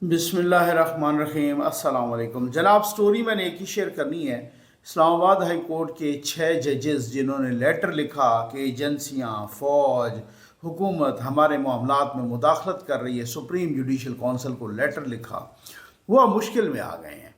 बिस्मिल्लाहिर्रहमानिर्रहीम। अस्सलाम वालेकुम जनाब। स्टोरी मैंने एक ही शेयर करनी है। इस्लामाबाद हाई कोर्ट के 6 जजेस जिन्होंने लेटर लिखा कि एजेंसियां, फ़ौज, हुकूमत हमारे मामलात में मुदाखलत कर रही है, सुप्रीम जुडिशल कौंसिल को लेटर लिखा, वो अब मुश्किल में आ गए हैं।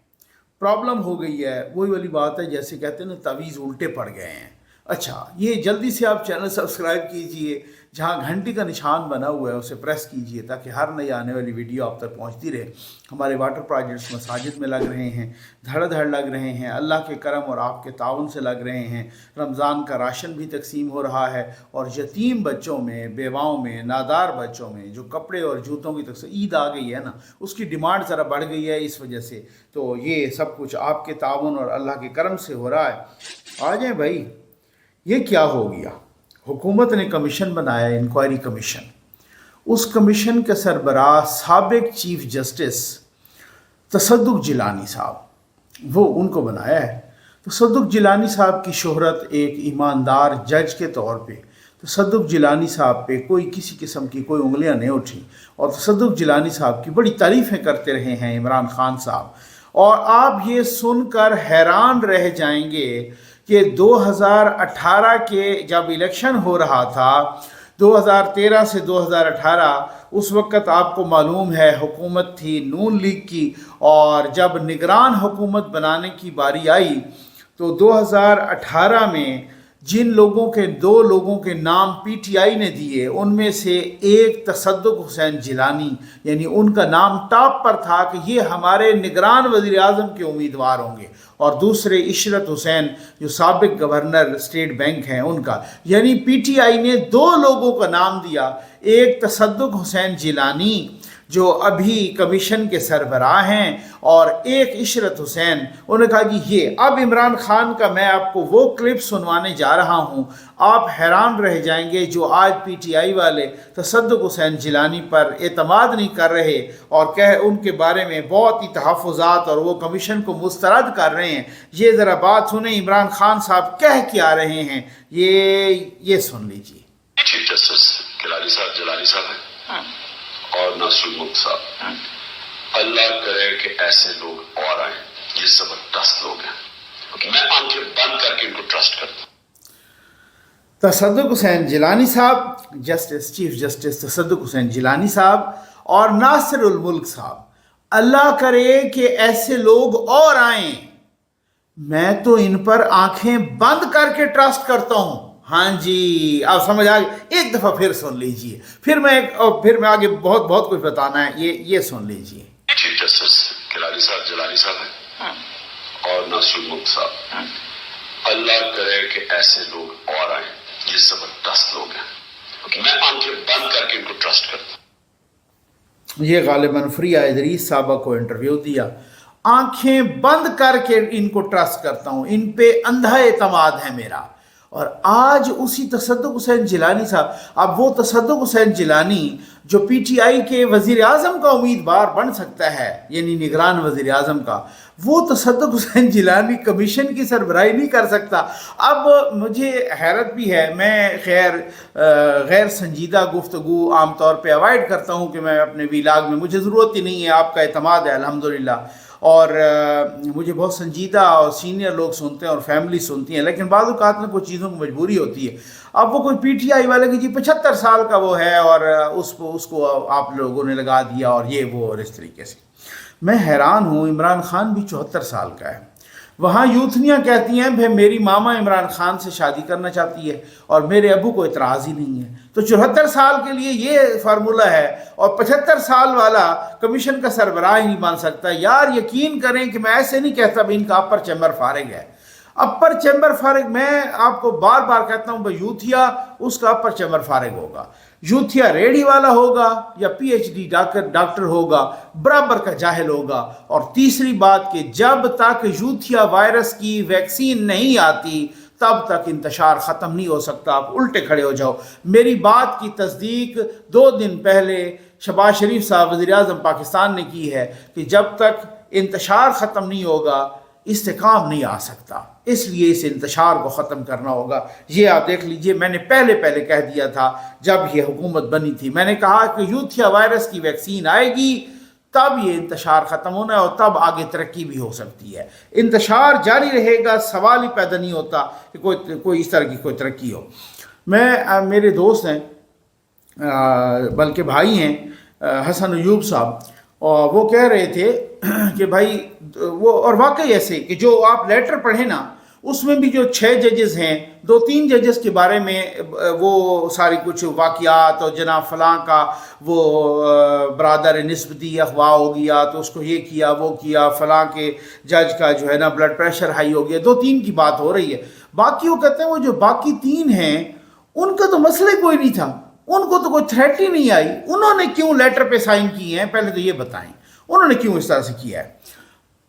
प्रॉब्लम हो गई है। वही वाली बात है, जैसे कहते हैं ना, तवीज़ उल्टे पड़ गए हैं। अच्छा, ये जल्दी से आप चैनल सब्सक्राइब कीजिए, जहाँ घंटी का निशान बना हुआ है उसे प्रेस कीजिए ताकि हर नई आने वाली वीडियो आप तक पहुँचती रहे। हमारे वाटर प्रोजेक्ट्स मसाजिद में लग रहे हैं, धड़ धड़ लग रहे हैं, अल्लाह के करम और आपके ताउन से लग रहे हैं। रमज़ान का राशन भी तकसीम हो रहा है और यतीम बच्चों में, बेवाओं में, नादार बच्चों में जो कपड़े और जूतों की तकसीम, ईद आ गई है ना, उसकी डिमांड ज़रा बढ़ गई है इस वजह से। तो ये सब कुछ आपके ताउन और अल्लाह के करम से हो रहा है। आ जाए भाई, ये क्या हो गया? हुकूमत ने कमीशन बनाया, इंक्वायरी कमीशन। उस कमीशन के सरबराह साबिक चीफ जस्टिस तसद्दुक जिलानी साहब, वो उनको बनाया है। तसद्दुक जिलानी साहब की शोहरत एक ईमानदार जज के तौर पे तसद्दुक जिलानी साहब पे कोई किसी किस्म की कोई उंगलियां नहीं उठी और तसद्दुक जिलानी साहब की बड़ी तारीफ़ें करते रहे हैं इमरान खान साहब। और आप ये सुनकर हैरान रह जाएंगे कि 2018 के जब इलेक्शन हो रहा था, 2013 से 2018, उस वक़्त आपको मालूम है हुकूमत थी नून लीग की, और जब निगरान हुकूमत बनाने की बारी आई तो 2018 में जिन लोगों के, 2 लोगों के नाम पीटीआई ने दिए, उनमें से एक तसद्दुक हुसैन जिलानी, यानी उनका नाम टॉप पर था कि ये हमारे निगरान वज़ीर आज़म के उम्मीदवार होंगे, और दूसरे इशरत हुसैन जो साबिक गवर्नर स्टेट बैंक हैं उनका। यानी पीटीआई ने 2 लोगों का नाम दिया, एक तसद्दुक हुसैन जिलानी जो अभी कमीशन के सरबराह हैं, और एक इशरत हुसैन। उन्होंने कहा कि ये अब इमरान खान का मैं आपको वो क्लिप सुनवाने जा रहा हूँ, आप हैरान रह जाएंगे, जो आज पीटीआई वाले तसद्दुक हुसैन जिलानी पर एतमाद नहीं कर रहे और उनके बारे में बहुत ही तहफ़्फ़ुज़ात और वो कमीशन को मुस्तरद कर रहे हैं। ये ज़रा बात सुने, इमरान खान साहब कह के आ रहे हैं, ये सुन लीजिए। चीफ जस्टिस जिलानी साहब है और नासिर मुल्क साहब, अल्लाह करे कि ऐसे लोग और आए, ये जबरदस्त लोग हैं। मैं आंखें बंद करके इनको ट्रस्ट करता हूँ। तसद्दुक हुसैन जिलानी साहब, जस्टिस, चीफ जस्टिस तसद्दुक हुसैन जिलानी साहब और नासिरुल मुल्क साहब, अल्लाह करे कि ऐसे लोग और आए, मैं तो इन पर आंखें बंद करके ट्रस्ट करता हूँ। हाँ जी, आप समझ आ गए। एक दफ़ा फिर सुन लीजिए, फिर मैं आगे बहुत बहुत कुछ बताना है, ये सुन लीजिए। चीफ जस्टिस जिलानी साहब है और नासिर मुल्क साहब, अल्लाह करे कि ऐसे लोग और आए, ये जबरदस्त लोग हैं। मैं आंखें बंद करके इनको ट्रस्ट करता हूँ। ये गालिबन फ्रिया इदरीस साहबा को इंटरव्यू दिया, आंखें बंद करके इनको ट्रस्ट करता हूँ, इन पे अंधा एतमाद है मेरा। और आज उसी तसद्दुक हुसैन जिलानी साहब, अब वो तसद्दुक हुसैन जिलानी जो पीटीआई के वज़ीर आज़म का उम्मीदवार बन सकता है, यानी निगरान वज़ीर आज़म का, वो तसद्दुक हुसैन जिलानी कमीशन की सरबराही नहीं कर सकता। अब मुझे हैरत भी है, मैं खैर गैर संजीदा गुफ्तगू आम तौर पे अवॉइड करता हूँ कि मैं अपने व्लॉग में, मुझे ज़रूरत ही नहीं है, आपका एतमाद है अल्हम्दुलिल्लाह, और मुझे बहुत संजीदा और सीनियर लोग सुनते हैं और फैमिली सुनती हैं, लेकिन बाद औक़ात में कुछ चीज़ों की मजबूरी होती है। अब वो कोई पीटीआई वाले की जी 75 साल का वो है और उसको आप लोगों ने लगा दिया और ये वो, और इस तरीके से मैं हैरान हूँ। इमरान खान भी 74 साल का है। वहाँ यूथनियाँ कहती हैं भाई मेरी मामा इमरान खान से शादी करना चाहती है और मेरे अबू को इतराज़ ही नहीं है। तो 74 साल के लिए ये फार्मूला है और 75 साल वाला कमीशन का सरबराह ही नहीं बन सकता। यार यकीन करें कि मैं ऐसे नहीं कहता भाई इनका अपर चैम्बर फारिग है। अपर चैम्बर फारिग, मैं आपको बार बार कहता हूँ भाई, यूथिया उसका अपर चैम्बर फारिग होगा, यूथिया रेडी वाला होगा या पीएचडी डॉक्टर होगा, बराबर का जाहिल होगा। और तीसरी बात कि जब तक यूथिया वायरस की वैक्सीन नहीं आती तब तक इंतशार ख़त्म नहीं हो सकता। आप उल्टे खड़े हो जाओ। मेरी बात की तस्दीक 2 दिन पहले शहबाज शरीफ साहब वज़ीर आज़म पाकिस्तान ने की है कि जब तक इंतशार ख़त्म नहीं होगा इस्तेकाम नहीं आ सकता, इसलिए इस इंतशार को ख़त्म करना होगा। ये आप देख लीजिए, मैंने पहले कह दिया था जब ये हुकूमत बनी थी, मैंने कहा कि यूथिया वायरस की वैक्सीन आएगी तब ये इंतशार ख़त्म होना है और तब आगे तरक्की भी हो सकती है। इंतशार जारी रहेगा, सवाल ही पैदा नहीं होता कि कोई इस तरह की कोई तरक्की हो। मेरे दोस्त हैं, बल्कि भाई हैं, हसन अयूब साहब, और वो कह रहे थे कि भाई वो, और वाकई ऐसे कि जो आप लेटर पढ़े ना, उसमें भी जो 6 जजेस हैं, 2-3 जजेस के बारे में वो सारी कुछ वाक़ियात और जनाब फ़लाँ का वो बरादर निस्बती अगवा हो गया तो उसको ये किया वो किया, फ़लाँ के जज का जो है ना ब्लड प्रेशर हाई हो गया, 2-3 की बात हो रही है। बाकी वो कहते हैं वो जो बाकी 3 हैं उनका तो मसले कोई नहीं था, उनको तो कोई थ्रेट ही नहीं आई, उन्होंने क्यों लेटर पे साइन किए हैं, पहले तो ये बताएं उन्होंने क्यों इस तरह से किया है।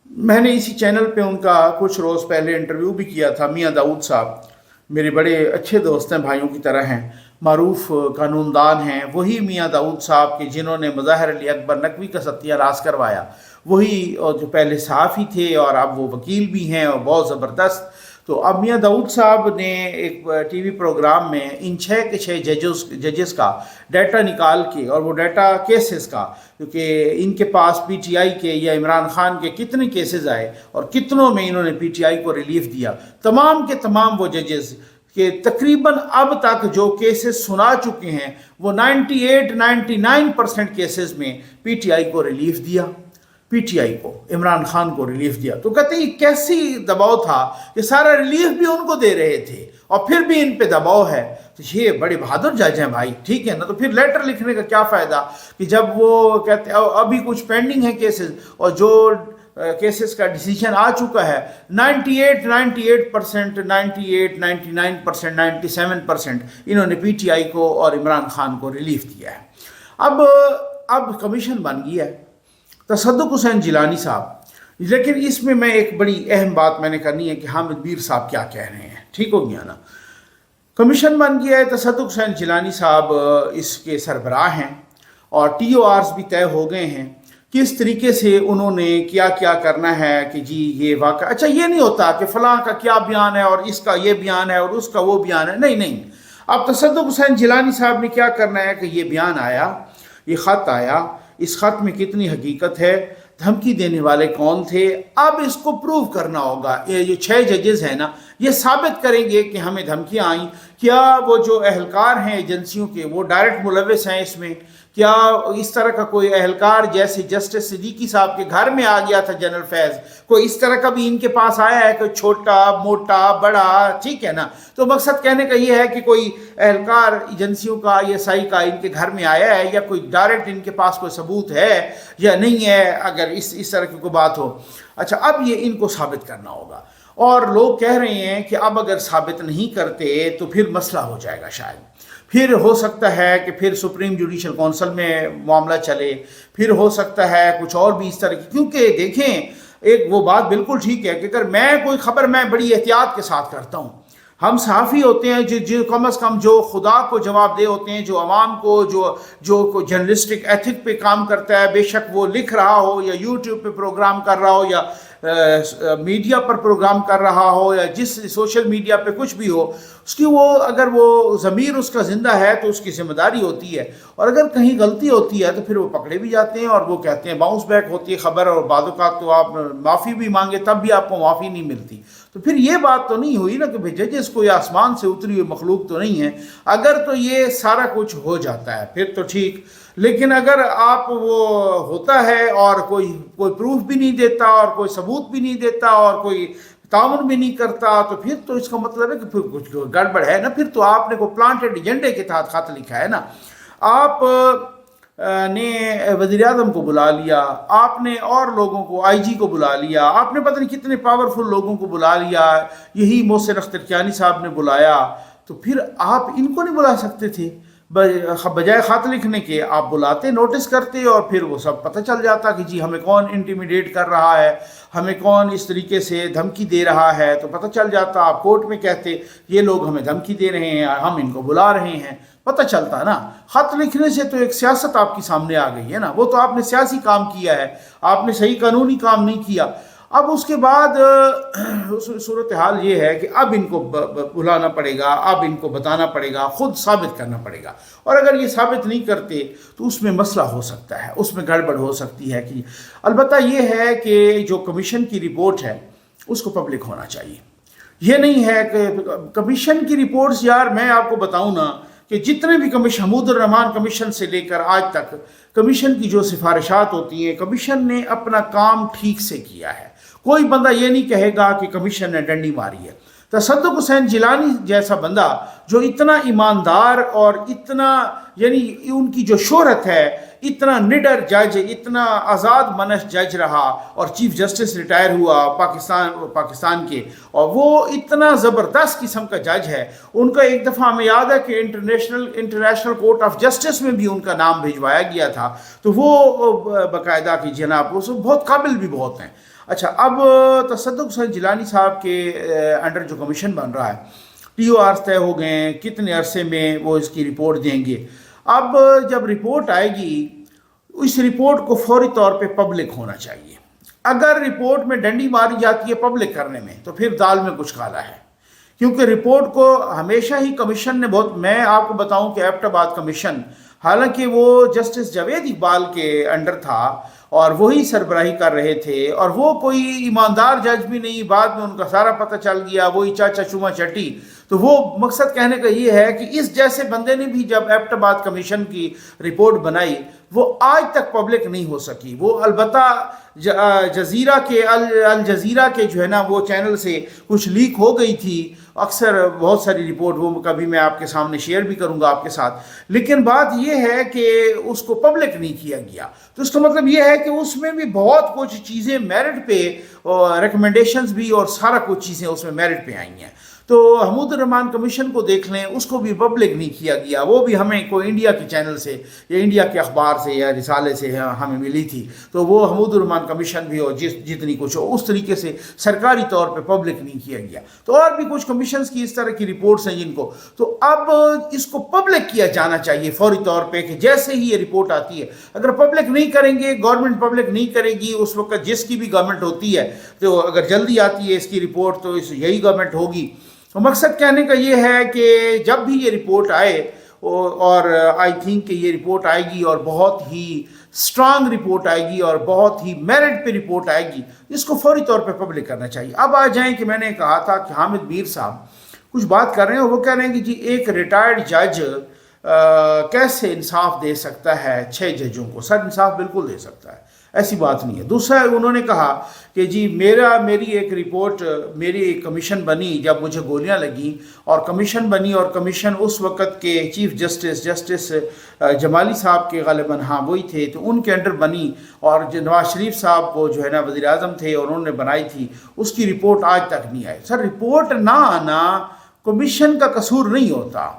मैंने इसी चैनल पे उनका कुछ रोज़ पहले इंटरव्यू भी किया था। मियाँ दाऊद साहब मेरे बड़े अच्छे दोस्त हैं, भाइयों की तरह हैं, मारूफ कानूनदान हैं, वही मियाँ दाऊद साहब के जिन्होंने मज़ाहिर अली अकबर नकवी का सत्यानाश करवाया, वही, और जो पहले सहाफ़ी थे और अब वो वकील भी हैं और बहुत ज़बरदस्त। तो अब मियाँ दाऊद साहब ने एक टीवी प्रोग्राम में इन 6 के 6 जजेस का डाटा निकाल के, और वो डाटा केसेस का, क्योंकि इनके पास पीटीआई के या इमरान खान के कितने केसेस आए और कितनों में इन्होंने पीटीआई को रिलीफ दिया, तमाम के तमाम वो जजेस के तकरीबन अब तक जो केसेस सुना चुके हैं वो 98-99% केसेस में पीटीआई को रिलीफ दिया, पीटीआई को, इमरान खान को रिलीफ दिया। तो कहते हैं कैसी दबाव था कि सारा रिलीफ भी उनको दे रहे थे और फिर भी इन पे दबाव है। तो ये बड़े बहादुर जज हैं भाई, ठीक है ना। तो फिर लेटर लिखने का क्या फ़ायदा कि जब वो कहते हैं अभी कुछ पेंडिंग है केसेस, और जो केसेस का डिसीजन आ चुका है 98%, 99%, 97% इन्होंने पीटीआई को और इमरान खान को रिलीफ दिया है। अब कमीशन बन गया है तसद्दुक़ हुसैन जिलानी साहब, लेकिन इसमें मैं एक बड़ी अहम बात मैंने करनी है कि हामिद मीर साहब क्या कह रहे हैं, ठीक हो गया ना। कमीशन बन गया है, तसद्दुक़ हुसैन जिलानी साहब इसके सरबराह हैं और TORs भी तय हो गए हैं किस तरीके से उन्होंने क्या क्या करना है कि जी ये वाक़ा। अच्छा, ये नहीं होता कि फ़लाँ का क्या बयान है और इसका ये बयान है और उसका वो बयान है, नहीं। अब तसद्दुक़ हुसैन जिलानी साहब ने क्या करना है कि ये बयान आया, ये ख़त आया, इस ख़त में कितनी हकीकत है, धमकी देने वाले कौन थे, अब इसको प्रूव करना होगा। ये जो 6 जजेस हैं ना, ये साबित करेंगे कि हमें धमकियाँ आई, क्या वो जो अहलकार हैं एजेंसियों के वो डायरेक्ट मुलविस हैं इसमें, क्या इस तरह का कोई अहलकार जैसे जस्टिस सिद्दीकी साहब के घर में आ गया था जनरल फैज़, कोई इस तरह का भी इनके पास आया है कि छोटा मोटा बड़ा, ठीक है ना। तो मकसद कहने का ये है कि कोई अहलकार एजेंसियों का या SI का इनके घर में आया है या कोई डायरेक्ट इनके पास कोई सबूत है या नहीं है, अगर इस तरह की कोई बात हो। अच्छा, अब ये इनको साबित करना होगा और लोग कह रहे हैं कि अब अगर साबित नहीं करते तो फिर मसला हो जाएगा, शायद फिर हो सकता है कि फिर सुप्रीम जुडिशल काउंसिल में मामला चले, फिर हो सकता है कुछ और भी इस तरह की। क्योंकि देखें, एक वो बात बिल्कुल ठीक है कि अगर मैं कोई खबर मैं बड़ी एहतियात के साथ करता हूँ, हम सहाफ़ी होते हैं जो कम अज़ कम जो खुदा को जवाबदेह होते हैं, जो आवाम को जो जर्नलिस्टिक एथिक पे काम करता है, बेशक वो लिख रहा हो या यूट्यूब पे प्रोग्राम कर रहा हो या मीडिया पर प्रोग्राम कर रहा हो या जिस सोशल मीडिया पे कुछ भी हो, उसकी वो अगर वो ज़मीर उसका ज़िंदा है तो उसकी ज़िम्मेदारी होती है, और अगर कहीं गलती होती है तो फिर वो पकड़े भी जाते हैं और वो कहते हैं बाउंस बैक होती है खबर, और बाद औक़ात तो आप माफ़ी भी मांगे तब भी आपको माफ़ी नहीं मिलती। तो फिर ये बात तो नहीं हुई ना कि भाई जजेस कोई आसमान से उतरी हुई मखलूक तो नहीं है। अगर तो ये सारा कुछ हो जाता है फिर तो ठीक, लेकिन अगर आप वो होता है और कोई प्रूफ भी नहीं देता और कोई सबूत भी नहीं देता और कोई ताउन भी नहीं करता, तो फिर तो इसका मतलब है कि फिर कुछ गड़बड़ है ना। फिर तो आपने को प्लांटेड एजेंडे के तहत खत लिखा है ना। आप ने वज़ीर आज़म को बुला लिया, आपने और लोगों को IG को बुला लिया, आपने पता नहीं कितने पावरफुल लोगों को बुला लिया, यही मोहसिन अख्तर कियानी साहब ने बुलाया, तो फिर आप इनको नहीं बुला सकते थे? बजाय ख़त लिखने के आप बुलाते, नोटिस करते और फिर वो सब पता चल जाता कि जी हमें कौन इंटिमिडेट कर रहा है, हमें कौन इस तरीके से धमकी दे रहा है, तो पता चल जाता। आप कोर्ट में कहते ये लोग हमें धमकी दे रहे हैं, हम इनको बुला रहे हैं, पता चलता है ना। ख़त लिखने से तो एक सियासत आपके सामने आ गई है ना, वो तो आपने सियासी काम किया है, आपने सही कानूनी काम नहीं किया। اب اس کے بعد صورتحال یہ ہے کہ اب ان کو بلانا پڑے گا، اب ان کو بتانا پڑے گا، خود ثابت کرنا پڑے گا، اور اگر یہ ثابت نہیں کرتے تو اس میں مسئلہ ہو سکتا ہے، اس میں گڑبڑ ہو سکتی ہے کہ البتہ یہ ہے کہ جو کمیشن کی رپورٹ ہے اس کو پبلک ہونا چاہیے۔ یہ نہیں ہے کہ کمیشن کی رپورٹس، یار میں آپ کو بتاؤں نا کہ جتنے بھی کمیشن، حمود الرحمان کمیشن سے لے کر آج تک کمیشن کی جو سفارشات ہوتی ہیں، کمیشن نے اپنا کام ٹھیک سے کیا ہے۔ کوئی بندہ یہ نہیں کہے گا کہ کمیشن نے ڈنڈی ماری ہے۔ تصدق حسین جیلانی جیسا بندہ جو اتنا ایماندار اور اتنا، یعنی ان کی جو شہرت ہے، اتنا نڈر جج، اتنا آزاد منش جج رہا اور چیف جسٹس ریٹائر ہوا پاکستان کے، اور وہ اتنا زبردست قسم کا جج ہے۔ ان کا ایک دفعہ ہمیں یاد ہے کہ انٹرنیشنل کورٹ آف جسٹس میں بھی ان کا نام بھیجوایا گیا تھا، تو وہ باقاعدہ کی جناب وہ بہت قابل بھی بہت ہیں۔ اچھا، اب تصدق حسین جیلانی صاحب کے انڈر جو کمیشن بن رہا ہے، ٹی او آرز طے ہو گئے ہیں، کتنے عرصے میں وہ اس کی رپورٹ دیں گے۔ اب جب رپورٹ آئے گی، اس رپورٹ کو فوری طور پہ پبلک ہونا چاہیے۔ اگر رپورٹ میں ڈنڈی ماری جاتی ہے پبلک کرنے میں تو پھر دال میں کچھ کالا ہے، کیونکہ رپورٹ کو ہمیشہ ہی کمیشن نے بہت، میں آپ کو بتاؤں کہ ایبٹ آباد کمیشن، حالانکہ وہ جسٹس جاوید اقبال کے انڈر تھا اور وہی سربراہی کر رہے تھے، اور وہ کوئی ایماندار جج بھی نہیں، بعد میں ان کا سارا پتہ چل گیا، وہی چاچا چوما چٹی۔ تو وہ مقصد کہنے کا یہ ہے کہ اس جیسے بندے نے بھی جب ایبٹ آباد کمیشن کی رپورٹ بنائی، وہ آج تک پبلک نہیں ہو سکی۔ وہ البتہ الجزیرہ کے جو ہے نا وہ چینل سے کچھ لیک ہو گئی تھی، اکثر بہت ساری رپورٹ، وہ کبھی میں آپ کے سامنے شیئر بھی کروں گا آپ کے ساتھ، لیکن بات یہ ہے کہ اس کو پبلک نہیں کیا گیا۔ تو اس کا مطلب یہ ہے کہ اس میں بھی بہت کچھ چیزیں میرٹ پہ، ریکمنڈیشنز بھی اور سارا کچھ چیزیں اس میں میرٹ پہ آئی ہیں۔ تو حمود الرحمان کمیشن کو دیکھ لیں، اس کو بھی پبلک نہیں کیا گیا، وہ بھی ہمیں کوئی انڈیا کے چینل سے یا انڈیا کے اخبار سے یا رسالے سے ہمیں ملی تھی، تو وہ حمود الرحمان کمیشن بھی ہو جتنی کچھ ہو اس طریقے سے سرکاری طور پہ پبلک نہیں کیا گیا۔ تو اور بھی کچھ کمیشنز کی اس طرح کی رپورٹس ہیں جن کو، تو اب اس کو پبلک کیا جانا چاہیے فوری طور پہ، کہ جیسے ہی یہ رپورٹ آتی ہے، اگر پبلک نہیں کریں گے، گورنمنٹ پبلک نہیں کرے گی، اس وقت جس کی بھی گورنمنٹ ہوتی ہے، تو اگر جلدی آتی ہے اس کی رپورٹ تو یہی گورنمنٹ ہوگی۔ تو مقصد کہنے کا یہ ہے کہ جب بھی یہ رپورٹ آئے، اور آئی تھنک کہ یہ رپورٹ آئے گی اور بہت ہی سٹرانگ رپورٹ آئے گی اور بہت ہی میرٹ پہ رپورٹ آئے گی، اس کو فوری طور پہ پبلک کرنا چاہیے۔ اب آ جائیں کہ میں نے کہا تھا کہ حامد میر صاحب کچھ بات کر رہے ہیں، وہ کہہ رہے ہیں کہ جی ایک ریٹائرڈ جج کیسے انصاف دے سکتا ہے 6 ججوں کو؟ سر انصاف بالکل دے سکتا ہے، ایسی بات نہیں ہے۔ دوسرا انہوں نے کہا کہ جی میری ایک رپورٹ، میری ایک کمیشن بنی جب مجھے گولیاں لگیں، اور کمیشن بنی، اور کمیشن اس وقت کے چیف جسٹس جمالی صاحب کے غالباً ہاں وہی تھے، تو ان کے انڈر بنی، اور نواز شریف صاحب وہ جو ہے نا وزیر اعظم تھے اور انہوں نے بنائی تھی، اس کی رپورٹ آج تک نہیں آئی۔ سر رپورٹ نہ آنا کمیشن کا قصور نہیں ہوتا،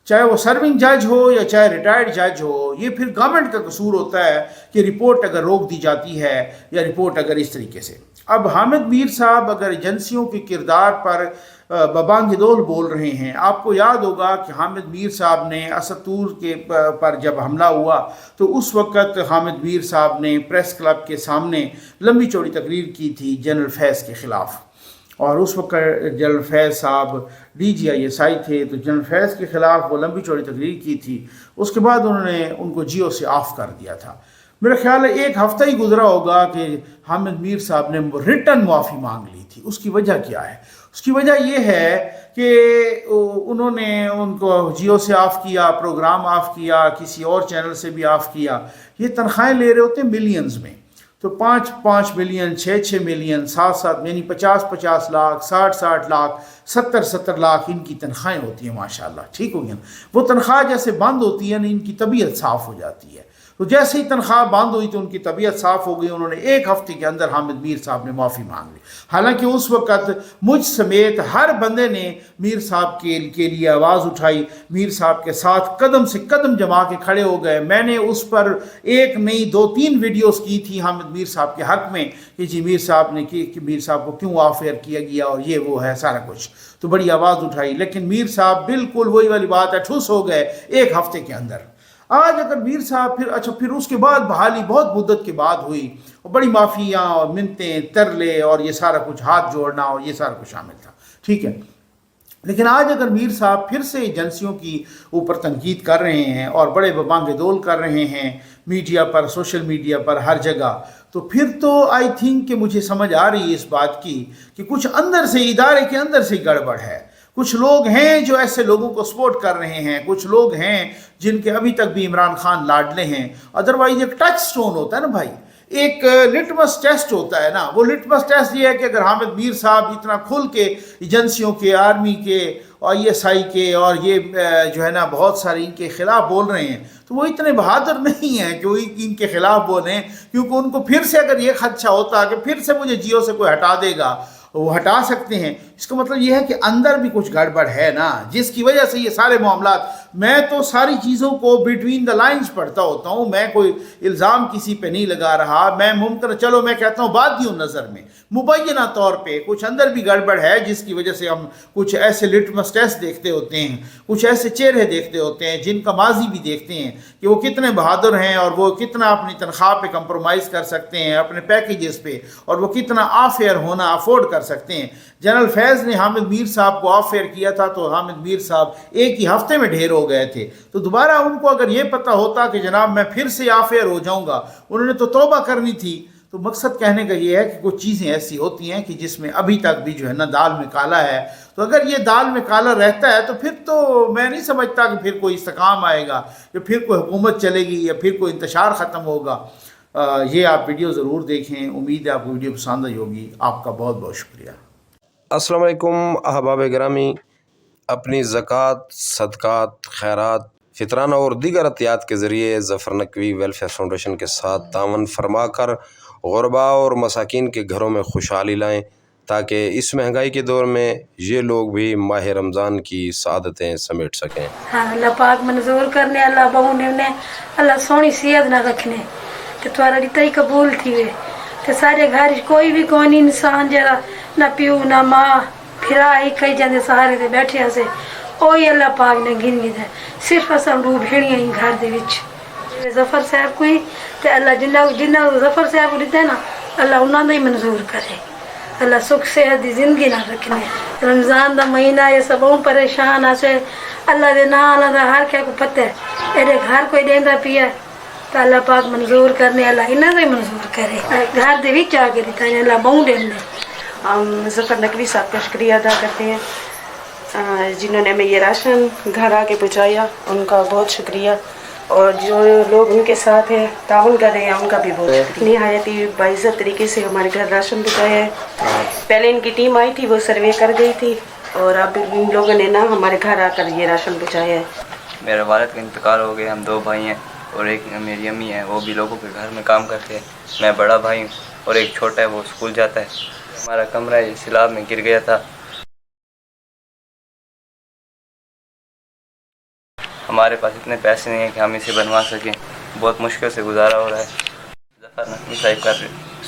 چاہے وہ سرونگ جج ہو یا چاہے ریٹائرڈ جج ہو، یہ پھر گورنمنٹ کا قصور ہوتا ہے کہ رپورٹ اگر روک دی جاتی ہے یا رپورٹ اگر اس طریقے سے۔ اب حامد میر صاحب اگر ایجنسیوں کے کردار پر ببانگ دول بول رہے ہیں، آپ کو یاد ہوگا کہ حامد میر صاحب نے اسطور کے پر جب حملہ ہوا تو اس وقت حامد میر صاحب نے پریس کلب کے سامنے لمبی چوڑی تقریر کی تھی جنرل فیض کے خلاف، اور اس وقت جنرل فیض صاحب DGISI تھے، تو جنرل فیض کے خلاف وہ لمبی چوڑی تقریر کی تھی۔ اس کے بعد انہوں نے ان کو جیو سے آف کر دیا تھا۔ میرا خیال ہے 1 ہفتہ ہی گزرا ہوگا کہ حامد میر صاحب نے ریٹن معافی مانگ لی تھی۔ اس کی وجہ کیا ہے؟ اس کی وجہ یہ ہے کہ انہوں نے ان کو جیو سے آف کیا، پروگرام آف کیا، کسی اور چینل سے بھی آف کیا۔ یہ تنخواہیں لے رہے ہوتے ہیں ملینز میں، تو 5 ملین، 6 ملین، 7 یعنی 50 لاکھ، 60 لاکھ، 70 لاکھ ان کی تنخواہیں ہوتی ہیں ماشاءاللہ، ٹھیک ہو گیا نا؟ وہ تنخواہ جیسے بند ہوتی ہے نا، ان کی طبیعت صاف ہو جاتی ہے۔ تو جیسے ہی تنخواہ بند ہوئی تو ان کی طبیعت صاف ہو گئی، انہوں نے 1 ہفتے کے اندر حامد میر صاحب نے معافی مانگ لی۔ حالانکہ اس وقت مجھ سمیت ہر بندے نے میر صاحب کے لیے آواز اٹھائی، میر صاحب کے ساتھ قدم سے قدم جما کے کھڑے ہو گئے۔ میں نے اس پر 1 نہیں 2-3 ویڈیوز کی تھی حامد میر صاحب کے حق میں کہ جی میر صاحب نے کہ میر صاحب کو کیوں آف ایئر کیا گیا اور یہ وہ ہے سارا کچھ، تو بڑی آواز اٹھائی، لیکن میر صاحب بالکل وہی والی بات ہے، ٹھوس ہو گئے 1 ہفتے کے اندر۔ आज अगर मीर साहब फिर उसके बाद बहाली बहुत मुद्दत के बाद हुई और बड़ी माफ़ियाँ और मिन्नतें तरले और ये सारा कुछ हाथ जोड़ना और ये सारा कुछ शामिल था, ठीक है। लेकिन आज अगर मीर साहब फिर से एजेंसियों की ऊपर तनकीद कर रहे हैं और बड़े बबांगे दोल कर रहे हैं मीडिया पर, सोशल मीडिया पर, हर जगह, तो फिर तो आई थिंक कि मुझे समझ आ रही है इस बात की कि कुछ अंदर से, इदारे के अंदर से गड़बड़ है। कुछ लोग हैं जो ऐसे लोगों को सपोर्ट कर रहे हैं, कुछ लोग हैं जिनके अभी तक भी इमरान खान लाडले हैं। अदरवाइज एक टच स्टोन होता है ना भाई, एक लिटमस टेस्ट होता है ना, वो लिटमस टेस्ट ये है कि अगर हामिद मीर साहब इतना खुल के एजेंसियों के, आर्मी के, ISI के और ये जो है ना बहुत सारे इनके ख़िलाफ़ बोल रहे हैं, तो वो इतने बहादुर नहीं हैं कि वो इनके ख़िलाफ़ बोलें, क्योंकि उनको फिर से अगर ये खदशा होता कि फिर से मुझे जियो से कोई हटा देगा, वो हटा सकते हैं। इसका मतलब ये है कि अंदर भी कुछ गड़बड़ है ना, जिसकी वजह से ये सारे मामलात, मैं तो सारी चीज़ों को बिटवीन द लाइंस पढ़ता होता हूँ, मैं कोई इल्ज़ाम किसी पे नहीं लगा रहा, मैं मुमकिन, चलो मैं कहता हूँ बात यूँ नज़र में मुबैना तौर पे कुछ अंदर भी गड़बड़ है, जिसकी वजह से हम कुछ ऐसे लिटमस टेस्ट देखते होते हैं, कुछ ऐसे चेहरे देखते होते हैं जिनका माजी भी देखते हैं कि वो कितने बहादुर हैं और वो कितना अपनी तनख्वाह पे कंप्रोमाइज़ कर सकते हैं, अपने पैकेजेस पे, और वो कितना ऑफेयर होना अफोर्ड कर सकते हैं। जनरल फैज़ ने हामिद मीर साहब को ऑफेयर किया था तो हामिद मीर साहब एक ही हफ्ते में ढेर हो गए थे। तो दोबारा उनको अगर ये पता होता कि जनाब मैं फिर से ऑफेयर हो जाऊंगा, उन्होंने तो तौबा करनी थी। तो मकसद कहने का ये है कि कुछ चीज़ें ऐसी होती हैं कि जिसमें अभी तक भी जो है ना दाल में काला है। तो अगर ये दाल में काला रहता है तो फिर तो मैं नहीं समझता कि फिर कोई इस्तेकाम आएगा, या फिर कोई हुकूमत चलेगी, या फिर कोई इंतशार ख़त्म होगा। ये आप वीडियो ज़रूर देखें, उम्मीद है आपको वीडियो पसंद आई होगी। आपका बहुत बहुत शुक्रिया। अस्सलाम वालेकुम अहबाब गिरामी, अपनी ज़कात, सदक़ात, खैरात, फितराना और दीगर अतियात के ज़रिए ज़फ़र नकवी वेलफेयर फाउंडेशन के साथ तावन फरमा कर ग़ुरबा और मसाकीन के घरों में खुशहाली लाएँ, ताकि इस महंगाई के दौर में ये लोग भी माह रमज़ान की सआदतें समेट सकें। हाँ, अल्लाह पाक मंजूर करने, अल्लाह बहु ने अल्लाह सोनी सेहत ना रखने, तो तुम्हारा रिता ही कबूल थी वे। तो सारे घर कोई भी कोई इंसान जरा ना प्यू ना माँ फिरा ही कई जाते सहारे से बैठे से ओही अल्लाह पाक ने गिनी है। सिर्फ असां दो भेड़ियां ही घर दे विच ज़फ़र साहब कोई ते अल्लाह जिन्ना ज़फ़र साहब को दिता है ना, अल्लाह उन्होंने ही मंजूर करे। अल्लाह सुख सेहत की जिंदगी ना रखने। रमज़ान का महीना ये सब परेशान आसे, अल्लाह के ना अल्लाह का हर क्या को पता है, एडे घर कोई देंदा पिया तो अल्लाह पाक मंजूर करने, अल्लाह इन्हें ही मंजूर करे। घर दे विच आके दिता है अल्लाह बहु देने। हम ज़फ़र नकवी साहब का शुक्रिया अदा करते हैं जिन्होंने हमें ये राशन घर आके पहुँचाया, उनका बहुत शुक्रिया। और जो लोग उनके साथ हैं, ताउन कर रहे हैं, उनका भी बहुत शुक्रिया। निहायत ही बाइज़्ज़त तरीके से हमारे घर राशन पहुँचाया है। पहले इनकी टीम आई थी, वो सर्वे कर गई थी, और अब इन लोगों ने ना हमारे घर आकर ये राशन पहुँचाया है। मेरे वालिद का इंतकाल हो गया, हम 2 भाई हैं और एक मेरी अम्मी है, वो भी लोगों के घर में काम करते हैं। मैं बड़ा भाई हूँ और एक छोटा है, वो स्कूल जाता है। हमारा कमरा ये सैलाब में गिर गया था। हमारे पास इतने पैसे नहीं हैं कि हम इसे बनवा सकें, बहुत मुश्किल से गुजारा हो रहा है। ज़फ़र नकवी साहब का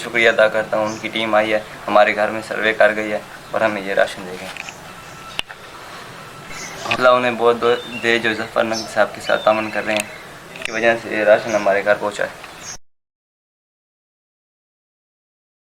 शुक्रिया अदा करता हूँ, उनकी टीम आई है, हमारे घर में सर्वे कर गई है और हमें ये राशन दे गए। अल्लाह उन्हें बहुत दे जो ज़फ़र नकवी साहब के साथ तामन कर रहे हैं, की वजह से ये राशन हमारे घर पहुँचा है।